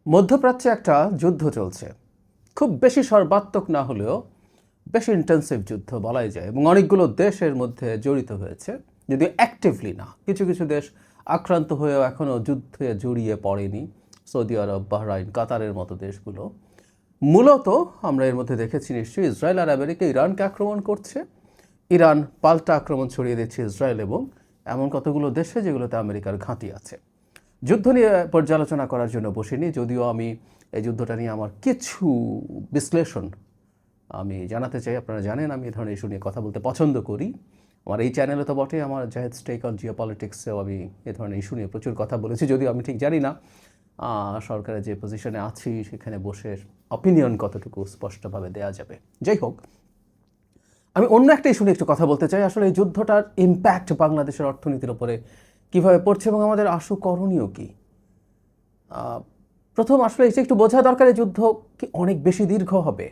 মধ্যপ্রাচ্যে একটা যুদ্ধ চলছে, খুব বেশি সর্বাত্মক না হলেও বেশ ইন্টেন্সিভ যুদ্ধ বলাই যায়, এবং অনেকগুলো দেশের মধ্যে জড়িত হয়েছে, যদিও অ্যাক্টিভলি না। কিছু কিছু দেশ আক্রান্ত হয়েও এখনও যুদ্ধে জড়িয়ে পড়েনি, সৌদি আরব, বাহরাইন, কাতারের মতো দেশগুলো। মূলত আমরা এর মধ্যে দেখেছি নিশ্চয়ই ইসরায়েল আর আমেরিকা ইরানকে আক্রমণ করছে, ইরান পাল্টা আক্রমণ ছড়িয়ে দিচ্ছে ইসরায়েল এবং এমন কতগুলো দেশে যেগুলোতে আমেরিকার ঘাঁটি আছে। যুদ্ধ নিয়ে পর্যালোচনা করার জন্য বসিনি, যদিও আমি এই যুদ্ধটা নিয়ে আমার কিছু বিশ্লেষণ আমি জানাতে চাই। আপনারা জানেন আমি এই ধরনের ইস্যু নিয়ে কথা বলতে পছন্দ করি। আমার এই চ্যানেলে তো বটে, আমার জাহেদস টেক অন জিও পলিটিক্সেও আমি এই ধরনের ইস্যু নিয়ে প্রচুর কথা বলেছি, যদিও আমি ঠিক জানি না সরকারের যে পজিশনে আছি সেখানে বসে অপিনিয়ন কতটুকু স্পষ্টভাবে দেওয়া যাবে। যাই হোক, আমি অন্য একটা ইস্যু নিয়ে একটু কথা বলতে চাই। আসলে এই যুদ্ধটার ইম্প্যাক্ট বাংলাদেশের অর্থনীতির উপরে কীভাবে পড়ছে এবং আমাদের আশু করণীয় কী। প্রথম আসলে এটা একটু বোঝা দরকার, এই যুদ্ধ কি অনেক বেশি দীর্ঘ হবে।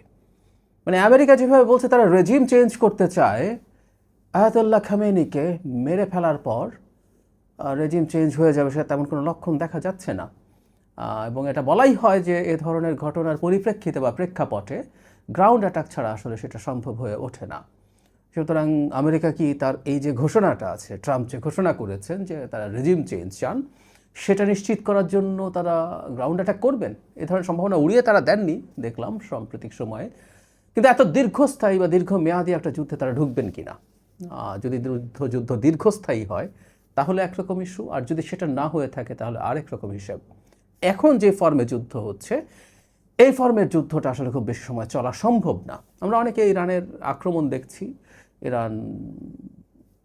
মানে আমেরিকা যেভাবে বলছে তারা রেজিম চেঞ্জ করতে চায়, আয়াতুল্লাহ খামেনিকে মেরে ফেলার পর রেজিম চেঞ্জ হয়ে যাবে, সেটা তেমন কোনো লক্ষণ দেখা যাচ্ছে না। এবং এটা বলাই হয় যে এ ধরনের ঘটনার পরিপ্রেক্ষিতে বা প্রেক্ষাপটে গ্রাউন্ড অ্যাটাক ছাড়া আসলে সেটা সম্ভব হয়ে ওঠে না। সুতরাং আমেরিকা কি তার এই যে ঘোষণাটা আছে, ট্রাম্প যে ঘোষণা করেছেন যে তারা রেজিম চেঞ্জ চান, সেটা নিশ্চিত করার জন্য তারা গ্রাউন্ড অ্যাটাক করবেন, এ ধরনের সম্ভাবনা উড়িয়ে তারা দেননি দেখলাম সাম্প্রতিক সময়ে। কিন্তু এত দীর্ঘস্থায়ী বা দীর্ঘমেয়াদী একটা যুদ্ধে তারা ঢুকবেন কি না। যদি যুদ্ধ দীর্ঘস্থায়ী হয় তাহলে একরকম ইস্যু, আর যদি সেটা না হয়ে থাকে তাহলে আরেক রকম হিসাব। এখন যে ফর্মে যুদ্ধ হচ্ছে, এই ফর্মের যুদ্ধটা আসলে খুব বেশি সময় চলা সম্ভব না। আমরা অনেকে ইরানের আক্রমণ দেখছি, Iran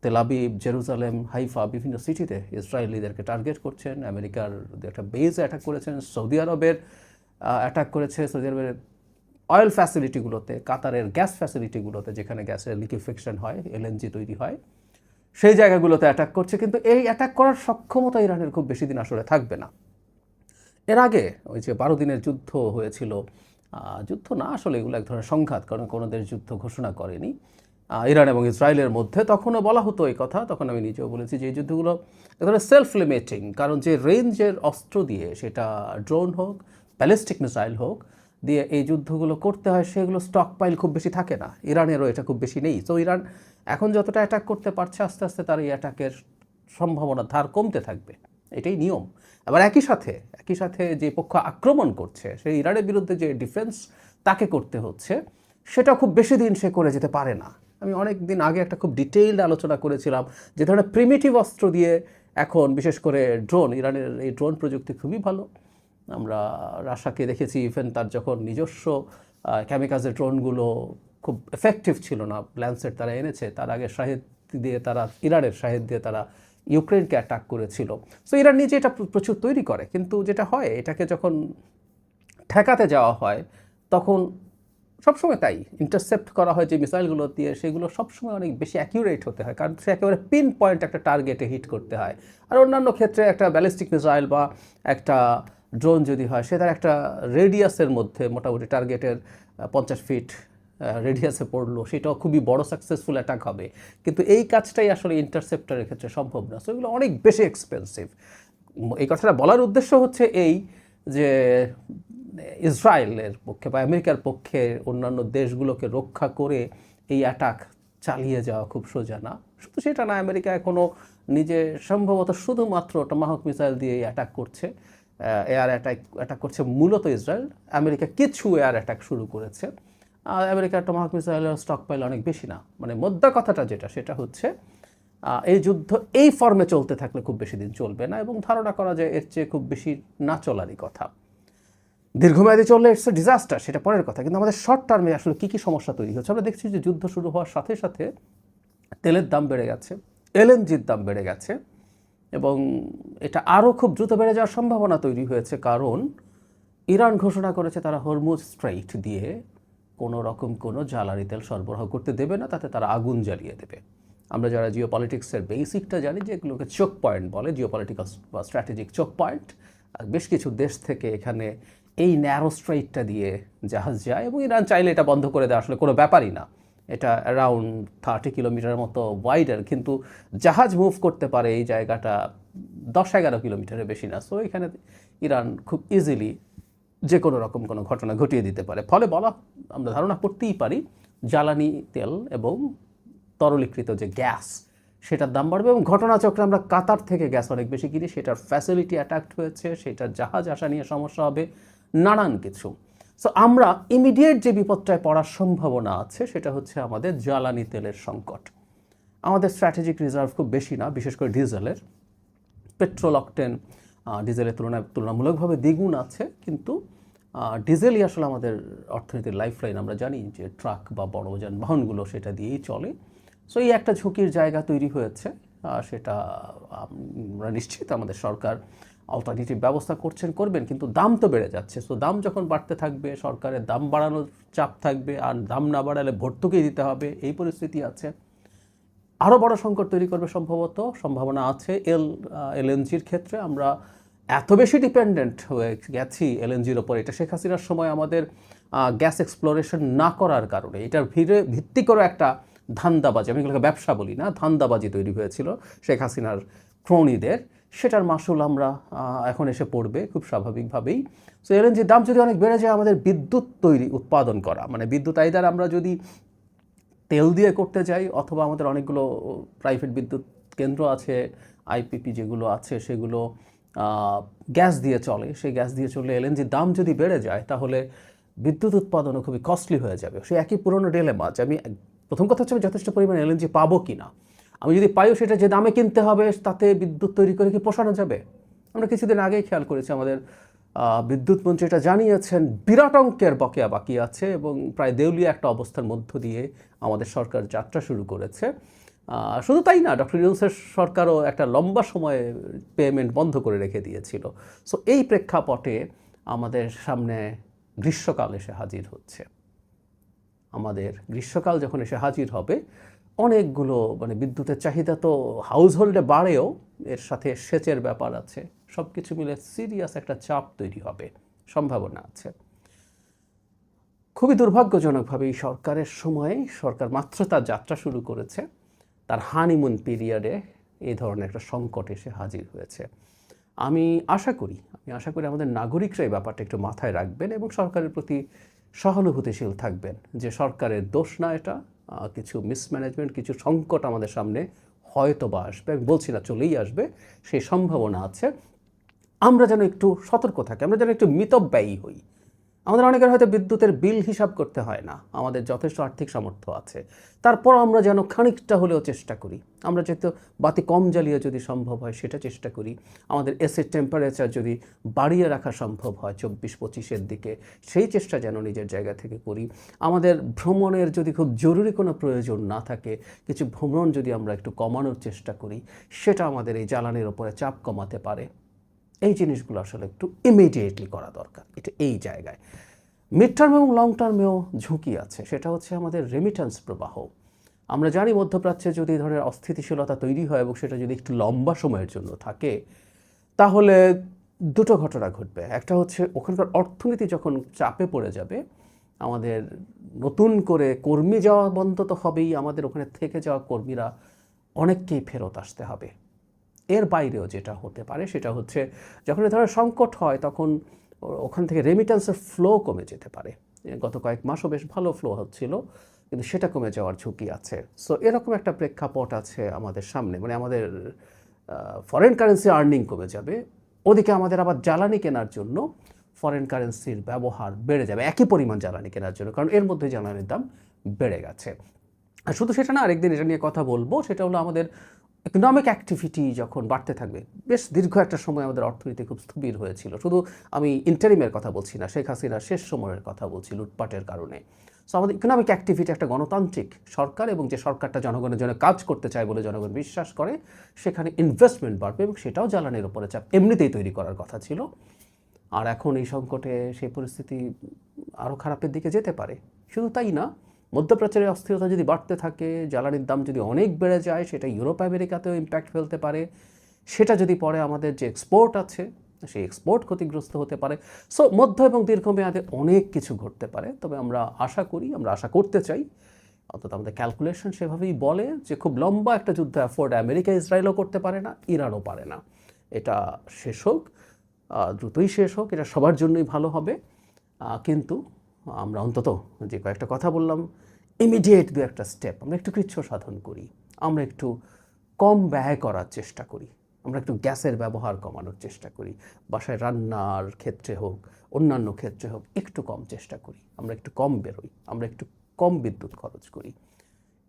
Tel Aviv, Jerusalem, Haifa বিভিন্ন সিটিতে ইসরায়েলিদেরকে টার্গেট করছেন, আমেরিকার একটা বেজে অ্যাটাক করেছেন, সৌদি আরবের অ্যাটাক করেছে, সৌদি আরবের অয়েল ফ্যাসিলিটিগুলোতে, কাতারের গ্যাস ফ্যাসিলিটিগুলোতে যেখানে গ্যাসের লিকুইফিকেশন হয়, এলএনজি তৈরি হয়, সেই জায়গাগুলোতে অ্যাটাক করছে। কিন্তু এই অ্যাটাক করার সক্ষমতা ইরানের খুব বেশি দিন আসলে থাকবে না। এর আগে ওই যে 12 দিনের যুদ্ধ হয়েছিল, যুদ্ধ না আসলে এগুলো এক ধরনের সংঘাত, কারণ কোনো দেশ যুদ্ধ ঘোষণা করেনি ইরান এবং ইসরায়েলের মধ্যে। তখনও বলা হতো এই কথা, তখন আমি নিজেও বলেছি যে এই যুদ্ধগুলো এক ধরনের সেলফ লিমিটিং, কারণ যে রেঞ্জের অস্ত্র দিয়ে, সেটা ড্রোন হোক, ব্যালিস্টিক মিসাইল হোক, দিয়ে এই যুদ্ধগুলো করতে হয়, সেগুলো স্টক পাইল খুব বেশি থাকে না। ইরানেরও এটা খুব বেশি নেই। তো ইরান এখন যতটা অ্যাটাক করতে পারছে, আস্তে আস্তে তার এই অ্যাটাকের সম্ভাবনা ধার কমতে থাকবে, এটাই নিয়ম। আবার একই সাথে যে পক্ষ আক্রমণ করছে, সেই ইরানের বিরুদ্ধে যে ডিফেন্স তাকে করতে হচ্ছে, সেটা খুব বেশি দিন সে করে যেতে পারে না। আমি অনেক দিন আগে একটা খুব ডিটেইলড আলোচনা করেছিলাম যে ধরনের প্রিমিটিভ অস্ত্র দিয়ে এখন, বিশেষ করে ড্রোন, ইরানের এই ড্রোন প্রযুক্তি খুবই ভালো। আমরা রাশাকে দেখেছি, ইভেন তার যখন নিজস্ব ক্যামিকাজের ড্রোনগুলো খুব এফেক্টিভ ছিল না, ল্যান্সেট তারা এনেছে, তার আগে শাহেদ দিয়ে তারা, ইরানের শাহেদ দিয়ে তারা ইউক্রেনকে অ্যাটাক করেছিল। সো ইরান নিজে এটা প্রচুর তৈরি করে, কিন্তু যেটা হয়, এটাকে যখন ঠেকাতে যাওয়া হয় তখন সবসময় তাই ইন্টারসেপ্ট করা হয় যে মিসাইলগুলো দিয়ে, সেগুলো সবসময় অনেক বেশি অ্যাকিউরেট হতে হয়, কারণ সে একেবারে পিন পয়েন্ট একটা টার্গেটে হিট করতে হয়। আর অন্যান্য ক্ষেত্রে একটা ব্যালিস্টিক মিসাইল বা একটা ড্রোন যদি হয়, সে তার একটা রেডিয়াসের মধ্যে, মোটামুটি টার্গেটের 50 ফিট রেডিয়াসে পড়লো, সেটাও খুবই বড় সাকসেসফুল অ্যাটাক হবে। কিন্তু এই কাজটাই আসলে ইন্টারসেপ্টারের ক্ষেত্রে সম্ভব না। সো এগুলো অনেক বেশি এক্সপেন্সিভ। এই কথাটা বলার উদ্দেশ্য হচ্ছে এই যে ইসরায়েলের পক্ষে বা আমেরিকার পক্ষে অন্যান্য দেশগুলোকে রক্ষা করে এই অ্যাটাক চালিয়ে যাওয়া খুব সোজা না। শুধু সেটা না, আমেরিকা এখনও নিজে সম্ভবত শুধুমাত্র টমাহক মিসাইল দিয়ে অ্যাটাক করছে, এয়ার অ্যাটাক করছে মূলত ইসরায়েল। আমেরিকা কিছু এয়ার অ্যাটাক শুরু করেছে। আমেরিকার টমাহক মিসাইলের স্টক পাইল অনেক বেশি না। মানে মোদ্দা কথাটা যেটা, সেটা হচ্ছে এই যুদ্ধ এই ফর্মে চলতে থাকলে খুব বেশি দিন চলবে না, এবং ধারণা করা যায় এর চেয়ে খুব বেশি না চলারই কথা। দীর্ঘমেয়াদী চললে ইটস এ ডিজাস্টার, সেটা পরের কথা। কিন্তু আমাদের শর্ট টার্মে আসলে কী কী সমস্যা তৈরি হচ্ছে আমরা দেখছি যে যুদ্ধ শুরু হওয়ার সাথে সাথে তেলের দাম বেড়ে গেছে, এলএনজির দাম বেড়ে গেছে, এবং এটা আরও খুব দ্রুত বেড়ে যাওয়ার সম্ভাবনা তৈরি হয়েছে, কারণ ইরান ঘোষণা করেছে তারা হরমুজ স্ট্রেইট দিয়ে কোনো রকম কোনো জ্বালানি তেল সরবরাহ করতে দেবে না, তাতে তারা আগুন জ্বালিয়ে দেবে। আমরা যারা জিও পলিটিক্সের বেসিকটা জানি, যে এগুলোকে চোক পয়েন্ট বলে, জিও পলিটিক্যাল বা স্ট্র্যাটেজিক চোক পয়েন্ট। বেশ কিছু দেশ থেকে এখানে এই ন্যারো স্ট্রেইটটা দিয়ে জাহাজ যায়, এবং ইরান চাইলে এটা বন্ধ করে দেওয়া আসলে কোনো ব্যাপারই না। এটা অ্যারাউন্ড 30 কিলোমিটার মতো ওয়াইডার, কিন্তু জাহাজ মুভ করতে পারে এই জায়গাটা 10-11 কিলোমিটারের বেশি না। সো এখানে ইরান খুব ইজিলি যে কোনো রকম কোনো ঘটনা ঘটিয়ে দিতে পারে। ফলে আমরা ধারণা করতেই পারি জ্বালানি তেল এবং তরলীকৃত যে গ্যাস সেটার দাম বাড়বে, এবং ঘটনাচক্রে আমরা কাতার থেকে গ্যাস অনেক বেশি কিনি, সেটার ফ্যাসিলিটি অ্যাটাক্ট হয়েছে, সেটার জাহাজ আসা নিয়ে সমস্যা হবে, নানান কিছু। সো আমরা ইমিডিয়েট যে বিপদটায় পড়ার সম্ভাবনা আছে সেটা হচ্ছে আমাদের জ্বালানি তেলের সংকট। আমাদের স্ট্র্যাটেজিক রিজার্ভ খুব বেশি না, বিশেষ করে ডিজেলের। পেট্রোল অকটেন ডিজেলের তুলনামূলকভাবে দ্বিগুণ আছে, কিন্তু ডিজেলই আসলে আমাদের অর্থনীতির লাইফলাইন। আমরা জানি যে ট্রাক বা বড় যানবাহনগুলো সেটা দিয়েই চলে। সো এই একটা ঝুঁকির জায়গা তৈরি হয়েছে, সেটা আমরা নিশ্চিত আমাদের সরকার অল্টারনেটিভ ব্যবস্থা করবেন, কিন্তু দাম তো বেড়ে যাচ্ছে। সো দাম যখন বাড়তে থাকবে, সরকারের দাম বাড়ানোর চাপ থাকবে, আর দাম না বাড়ালে ভর্তুকি দিতে হবে, এই পরিস্থিতি আছে। আরও বড় সংকট তৈরি করবে সম্ভাবনা আছে এলএনজির ক্ষেত্রে। আমরা এত বেশি ডিপেন্ডেন্ট হয়ে গেছি এলএনজির ওপর, এটা শেখ হাসিনার সময় আমাদের গ্যাস এক্সপ্লোরেশন না করার কারণে, এটার ভিত্তি করে একটা ধান্দাবাজি, আমি এগুলোকে ব্যবসা বলি না, ধান্দাবাজি তৈরি হয়েছিল শেখ হাসিনার ক্রোনিদের, সেটার মাসুল আমরা এখন এসে পড়বে খুব স্বাভাবিকভাবেই। সো এলএনজির দাম যদি অনেক বেড়ে যায়, আমাদের বিদ্যুৎ উৎপাদন করা, মানে বিদ্যুৎ আইদার আমরা যদি তেল দিয়ে করতে যাই, অথবা আমাদের অনেকগুলো প্রাইভেট বিদ্যুৎ কেন্দ্র আছে, আইপিপি যেগুলো আছে সেগুলো গ্যাস দিয়ে চলে, সেই গ্যাস দিয়ে চললে এলএনজির দাম যদি বেড়ে যায় তাহলে বিদ্যুৎ উৎপাদনও খুবই কস্টলি হয়ে যাবে। সেই একই পুরনো ডিলেমা যে আমি প্রথম কথা হচ্ছে আমি যথেষ্ট পরিমাণে এলএনজি পাবো কি না, আমি যদি পাইও সেটা যে দামে কিনতে হবে, তাতে বিদ্যুৎ তৈরি করে কি পোষানো যাবে? আমরা কিছুদিন আগেই খেয়াল করেছি আমাদের বিদ্যুৎ মন্ত্রী এটা জানিয়েছেন, বিরাট অঙ্কের বকেয়া বাকি আছে এবং প্রায় দেউলিয়া একটা অবস্থার মধ্য দিয়ে আমাদের সরকার যাত্রা শুরু করেছে। শুধু তাই না, ডক্টর ইউনূসের সরকারও একটা লম্বা সময়ে পেমেন্ট বন্ধ করে রেখে দিয়েছিল। সো এই প্রেক্ষাপটে আমাদের সামনে গ্রীষ্মকাল এসে হাজির হচ্ছে। আমাদের গ্রীষ্মকাল যখন এসে হাজির হবে, অনেকগুলো মানে বিদ্যুতের চাহিদা তো হাউস হোল্ডে বাড়েও, এর সাথে সেচের ব্যাপার আছে, সব কিছু মিলে সিরিয়াস একটা চাপ তৈরি হবে, সম্ভাবনা আছে। খুবই দুর্ভাগ্যজনকভাবে এই সরকারের সময়ে, সরকার মাত্র তার যাত্রা শুরু করেছে, তার হানিমুন পিরিয়ডে এই ধরনের একটা সংকট এসে হাজির হয়েছে। আমি আশা করি আমাদের নাগরিকরা এই ব্যাপারটা একটু মাথায় রাখবেন এবং সরকারের প্রতি সহানুভূতিশীল থাকবেন, যে সরকারের দোষ না এটা, কিছু মিসম্যানেজমেন্ট, কিছু সংকট আমাদের সামনে হয়তো বা আসবে, আমি বলছি না চলেই আসবে, সেই সম্ভাবনা আছে। আমরা যেন একটু সতর্ক থাকি, আমরা যেন একটু মিতব্যয়ী হই। আমাদের অনেকের হয়তো বিদ্যুতের বিল হিসাব করতে হয় না, আমাদের যথেষ্ট আর্থিক সামর্থ্য আছে, তারপর আমরা যেন খানিকটা হলেও চেষ্টা করি, আমরা যেহেতু বাতি কম জ্বালিয়ে যদি সম্ভব হয় সেটা চেষ্টা করি, আমাদের এসির টেম্পারেচার যদি বাড়িয়ে রাখা সম্ভব হয় 24-25-এর দিকে, সেই চেষ্টা যেন নিজের জায়গা থেকে করি। আমাদের ভ্রমণের যদি খুব জরুরি কোনো প্রয়োজন না থাকে, কিছু ভ্রমণ যদি আমরা একটু কমানোর চেষ্টা করি, সেটা আমাদের এই জ্বালানির ওপরে চাপ কমাতে পারে। এই জিনিসগুলো আসলে একটু ইমিডিয়েটলি করা দরকার। এটা এই জায়গায় মিড টার্ম এবং লং টার্মেও ঝুঁকি আছে, সেটা হচ্ছে আমাদের রেমিটেন্স প্রবাহ। আমরা জানি মধ্যপ্রাচ্যে যদি এই ধরনের অস্থিতিশীলতা তৈরি হয় এবং সেটা যদি একটু লম্বা সময়ের জন্য থাকে, তাহলে দুটো ঘটনা ঘটবে। একটা হচ্ছে ওখানকার অর্থনীতি যখন চাপে পড়ে যাবে, আমাদের নতুন করে কর্মী যাওয়া বন্ধ তো হবেই, আমাদের ওখানে থেকে যাওয়া কর্মীরা অনেককেই ফেরত আসতে হবে। এর বাইরেও যেটা হতে পারে সেটা হচ্ছে, যখন এ ধরনের সংকট হয় তখন ওখান থেকে রেমিটেন্সের ফ্লো কমে যেতে পারে। গত কয়েক মাসও বেশ ভালো ফ্লো হচ্ছিল, কিন্তু সেটা কমে যাওয়ার ঝুঁকি আছে। সো এরকম একটা প্রেক্ষাপট আছে আমাদের সামনে, মানে আমাদের ফরেন কারেন্সি আর্নিং কমে যাবে, ওদিকে আমাদের আবার জ্বালানি কেনার জন্য ফরেন কারেন্সির ব্যবহার বেড়ে যাবে একই পরিমাণ জ্বালানি কেনার জন্য, কারণ এর মধ্যে জ্বালানির দাম বেড়ে গেছে। আর শুধু সেটা না, আরেকদিন এটা নিয়ে কথা বলবো, সেটা হলো আমাদের ইকোনমিক অ্যাক্টিভিটি যখন বাড়তে থাকবে, বেশ দীর্ঘ একটা সময় আমাদের অর্থনীতি খুব স্থবির হয়েছিল, শুধু আমি ইন্টারিমের কথা বলছি না, শেখ হাসিনার শেষ সময়ের কথা বলছি, লুটপাটের কারণে। সো আমাদের ইকোনমিক অ্যাক্টিভিটি, একটা গণতান্ত্রিক সরকার এবং যে সরকারটা জনগণের জন্য কাজ করতে চায় বলে জনগণ বিশ্বাস করে, সেখানে ইনভেস্টমেন্ট বাড়বে এবং সেটাও জ্বালানির উপরে চাপ এমনিতেই তৈরি করার কথা ছিল। আর এখন এই সংকটে সেই পরিস্থিতি আরও খারাপের দিকে যেতে পারে। শুধু তাই না, মধ্যপ্রাচ্যের অস্থিরতা যদি বাড়তে থাকে, জ্বালানির দাম যদি অনেক বেড়ে যায়, সেটা ইউরোপ আমেরিকাতেও ইম্প্যাক্ট ফেলতে পারে, সেটা যদি পরে আমাদের যে এক্সপোর্ট আছে সেই এক্সপোর্ট ক্ষতিগ্রস্ত হতে পারে। সো মধ্য এবং দীর্ঘমেয়াদে অনেক কিছু ঘটতে পারে। তবে আমরা আশা করতে চাই, অন্তত আমাদের ক্যালকুলেশন সেভাবেই বলে যে খুব লম্বা একটা যুদ্ধ অ্যাফোর্ড আমেরিকা ইসরায়েলও করতে পারে না, ইরানও পারে না। এটা শেষ হোক, দ্রুতই শেষ হোক, এটা সবার জন্যই ভালো হবে। কিন্তু আমরা অন্তত যে কয়েকটা কথা বললাম, ইমিডিয়েট দু একটা স্টেপ আমরা একটু কৃচ্ছ সাধন করি, আমরা একটু কম ব্যয় করার চেষ্টা করি, আমরা একটু গ্যাসের ব্যবহার কমানোর চেষ্টা করি, বাসায় রান্নার ক্ষেত্রে হোক অন্যান্য ক্ষেত্রে হোক একটু কম চেষ্টা করি, আমরা একটু কম বেরোই, আমরা একটু কম বিদ্যুৎ খরচ করি।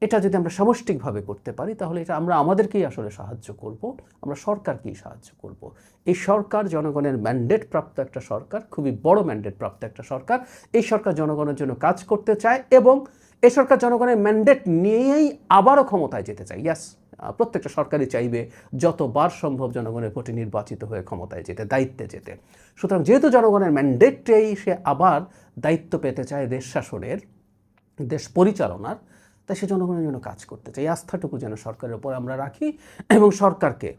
এটা যদি আমরা সামষ্টিকভাবে করতে পারি তাহলে এটা আমরা আমাদেরকেই আসলে সাহায্য করব, আমরা সরকারকেই সাহায্য করব। এই সরকার জনগণের ম্যান্ডেট প্রাপ্ত একটা সরকার, খুবই বড় ম্যান্ডেট প্রাপ্ত একটা সরকার। এই সরকার জনগণের জন্য কাজ করতে চায় এবং এই সরকার জনগণের ম্যান্ডেট নিয়েই আবারও ক্ষমতায় যেতে চায়। ইয়াস, প্রত্যেকটা সরকারই চাইবে যতবার সম্ভব জনগণের ভোটে নির্বাচিত হয়ে ক্ষমতায় যেতে, দায়িত্বে যেতে। সুতরাং যেহেতু জনগণের ম্যান্ডেটটাই সে আবার দায়িত্ব পেতে চায় দেশ শাসনের, দেশ পরিচালনার, তাই সে জনগণের জন্য কাজ করতে চাই। এই আস্থাটুকু যেন সরকারের উপর আমরা রাখি এবং সরকারকে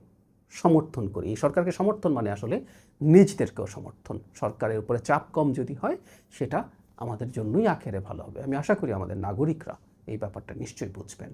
সমর্থন করি। এই সরকারকে সমর্থন মানে আসলে নিজদেরকেও সমর্থন। সরকারের উপরে চাপ কম যদি হয় সেটা আমাদের জন্যই আখেরে ভালো হবে। আমি আশা করি আমাদের নাগরিকরা এই ব্যাপারটা নিশ্চয়ই বুঝবেন।